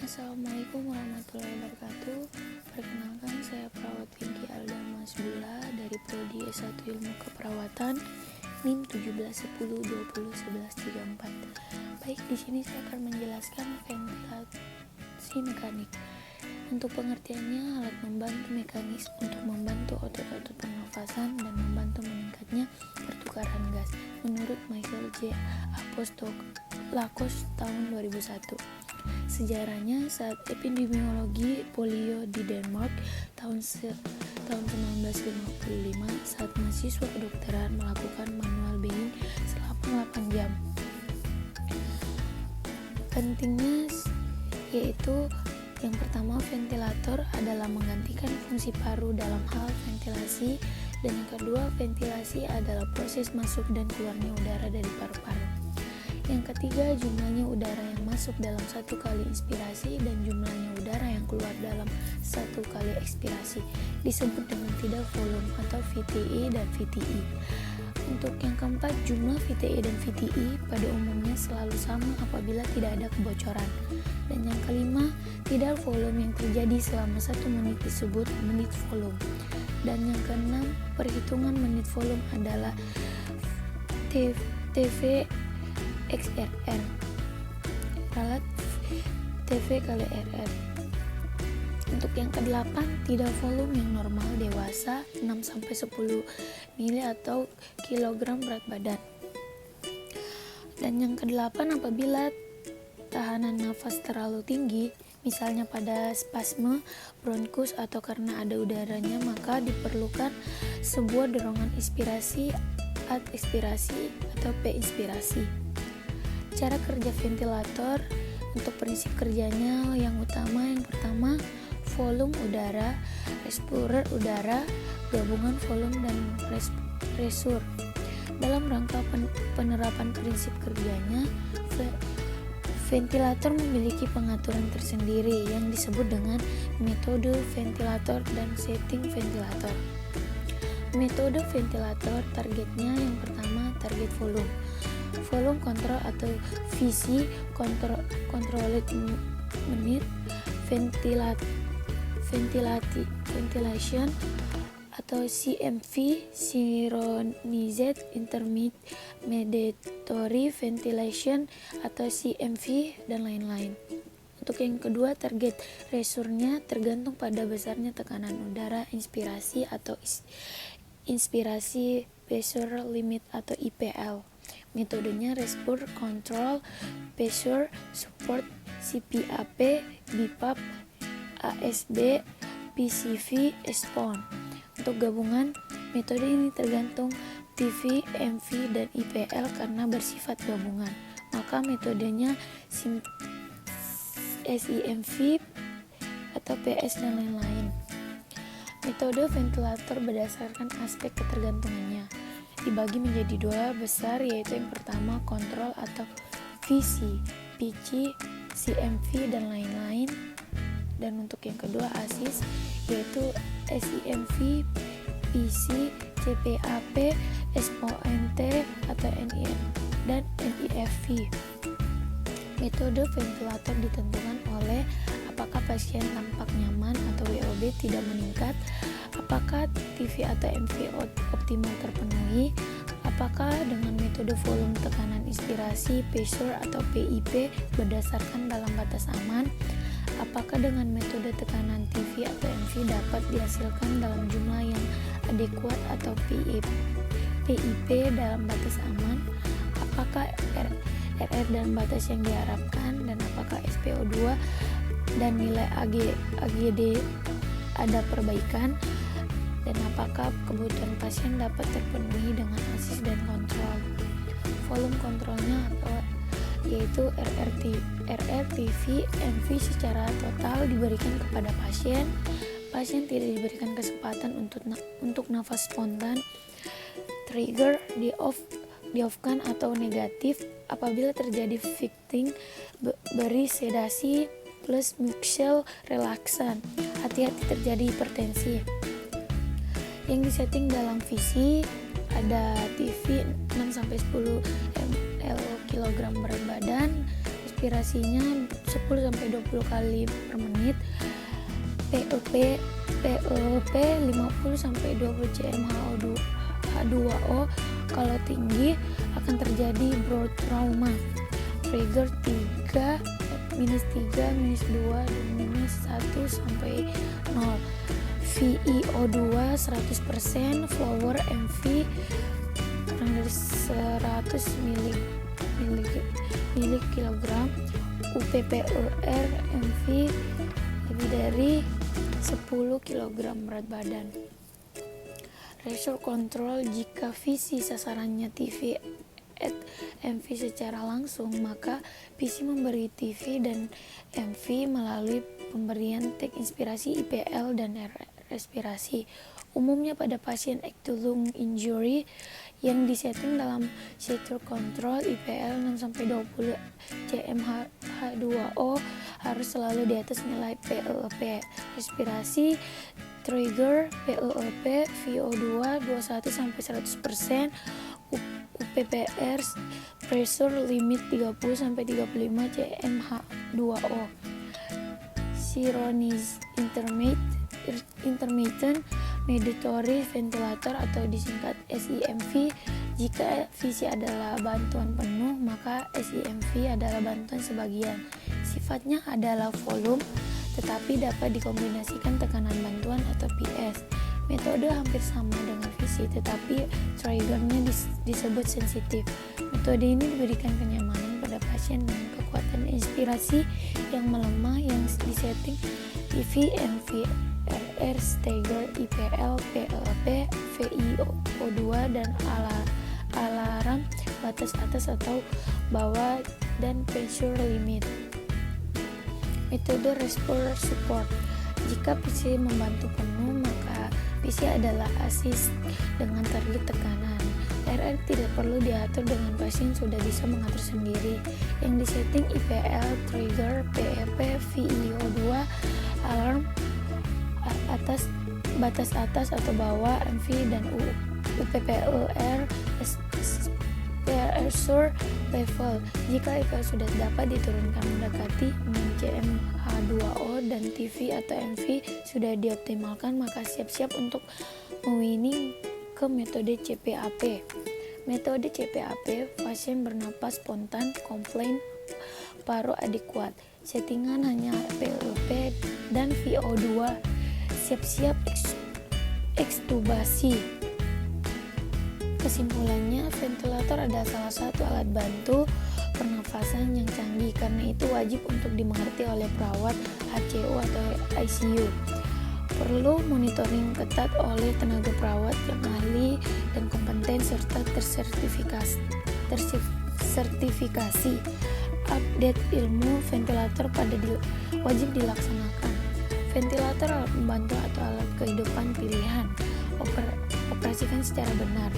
Assalamualaikum warahmatullahi wabarakatuh. Perkenalkan, saya perawat Pinky Alda Masbula dari Prodi S1 Ilmu Keperawatan, NIM 1710201134. Baik, di sini saya akan menjelaskan ventilasi mekanik. Untuk pengertiannya, alat membantu mekanis untuk membantu otot-otot pernafasan dan membantu meningkatnya pertukaran gas, menurut Michael J. Apostolakos tahun 2001. Sejarahnya, saat epidemiologi polio di Denmark tahun 1955, saat mahasiswa kedokteran melakukan manual being selama 8 jam. Pentingnya yaitu yang pertama, ventilator adalah menggantikan fungsi paru dalam hal ventilasi, dan yang kedua, ventilasi adalah proses masuk dan keluarnya udara dari paru-paru. Yang ketiga, jumlahnya udara yang masuk dalam satu kali inspirasi dan jumlahnya udara yang keluar dalam satu kali ekspirasi disebut dengan tidal volume atau VTE dan VTE. Untuk yang keempat, jumlah VTE dan VTE pada umumnya selalu sama apabila tidak ada kebocoran. Dan yang kelima, tidal volume yang terjadi selama 1 menit disebut menit volume. Dan yang keenam, perhitungan menit volume adalah TV XRR, ralat TV kali RR. Untuk yang kedelapan, tidal volume yang normal dewasa 6-10 mili atau kilogram berat badan. Dan yang kedelapan, apabila tahanan nafas terlalu tinggi, misalnya pada spasme bronkus atau karena ada udaranya, maka diperlukan sebuah dorongan inspirasi atau ekspirasi atau P-inspirasi. Cara kerja ventilator, untuk prinsip kerjanya yang pertama, volume udara, exposure udara, gabungan volume dan pressure. Dalam rangka penerapan prinsip kerjanya, ventilator memiliki pengaturan tersendiri yang disebut dengan metode ventilator dan setting ventilator. Metode ventilator targetnya yang pertama, target volume. Volume control atau VC, controlled minute ventilation atau CMV, synchronized intermediary ventilation atau CMV, dan lain-lain. Untuk yang kedua, target pressure-nya tergantung pada besarnya tekanan udara inspirasi atau inspirasi pressure limit atau IPL. Metodenya Respiratory Control, Pressure Support, CPAP, BiPAP, ASB, PCV, SPON. Untuk gabungan, metode ini tergantung TV, MV, dan IPL karena bersifat gabungan. Maka metodenya SIMV atau PS dan lain-lain. Metode ventilator berdasarkan aspek ketergantungannya dibagi menjadi dua besar, yaitu yang pertama kontrol atau VC, PC, CMV, dan lain-lain. Dan untuk yang kedua ASIS, yaitu SIMV, PC, CPAP, SPONT atau NIF, dan NIFV. Metode ventilator ditentukan oleh apakah pasien tampak nyaman atau WOB tidak meningkat, apakah TV atau MV optimal terpenuhi, apakah dengan metode volume tekanan inspirasi, pressure atau PIP berdasarkan dalam batas aman, apakah dengan metode tekanan TV atau MV dapat dihasilkan dalam jumlah yang adekuat atau PIP dalam batas aman, apakah RR dan batas yang diharapkan, dan apakah SpO2 dan nilai AGD ada perbaikan, dan apakah kebutuhan pasien dapat terpenuhi dengan ASIS dan kontrol. Volume kontrolnya yaitu RR-TV, MV secara total diberikan kepada pasien. Pasien tidak diberikan kesempatan untuk nafas spontan. Trigger di-off-kan atau negatif apabila terjadi victim, beri sedasi plus mucosal relaksan. Hati-hati terjadi hipertensi. Yang disetting dalam VC ada TV 6-10 ml kg berat badan, inspirasinya 10-20 kali per menit. PEP 50-20 cm H2O. Kalau tinggi akan terjadi broad trauma. Trigger 3, -3, -2, dan -1 sampai 0. ViO2 100%, flower MV kurang dari 100 mg, UPPER MV lebih dari 10 kg berat badan. Ratio control: jika visi sasarannya TV at MV secara langsung, maka PC memberi TV dan MV melalui pemberian tag inspirasi IPL dan respirasi. Umumnya pada pasien acute lung injury yang disetting dalam Shatter Control, IPL 6-20 cm H2O harus selalu di atas nilai PEP. Respirasi trigger PEP VO2 21-100%, UPPR pressure limit 30-35 cm H2O. Synchronize intermittent mandatory ventilator atau disingkat SIMV. Jika visi adalah bantuan penuh, maka SIMV adalah bantuan sebagian. Sifatnya adalah volume, tetapi dapat dikombinasikan tekanan bantuan atau PS. Metode hampir sama dengan visi, tetapi triggernya disebut sensitif. Metode ini diberikan kenyamanan pada pasien dengan kekuatan inspirasi yang melemah yang disetting IV, MV, RR, stagger, IPL, PLP, ViO2, dan alarm batas atas atau bawah dan pressure limit. Metode responder support: jika PC membantu penuh, maka PC adalah assist dengan target tekanan. RR tidak perlu diatur dengan pasien sudah bisa mengatur sendiri. Yang disetting IPL, trigger, PEP, ViO2, alarm batas atas atau bawah, MV dan UPPER pressure level. Jika IPL sudah dapat diturunkan mendekati 6 cm H2O dan TV atau MV sudah dioptimalkan, maka siap-siap untuk mewinning ke metode CPAP. Metode CPAP, pasien bernapas spontan, komplain paru adekuat, settingan hanya PLP dan VO2, siap-siap ekstubasi. Kesimpulannya, ventilator adalah salah satu alat bantu pernafasan yang canggih, karena itu wajib untuk dimengerti oleh perawat HCU atau ICU. Perlu monitoring ketat oleh tenaga perawat yang ahli dan kompeten serta tersertifikasi. Update ilmu ventilator wajib dilaksanakan. Ventilator alat pembantu atau alat kehidupan pilihan. Operasikan secara benar.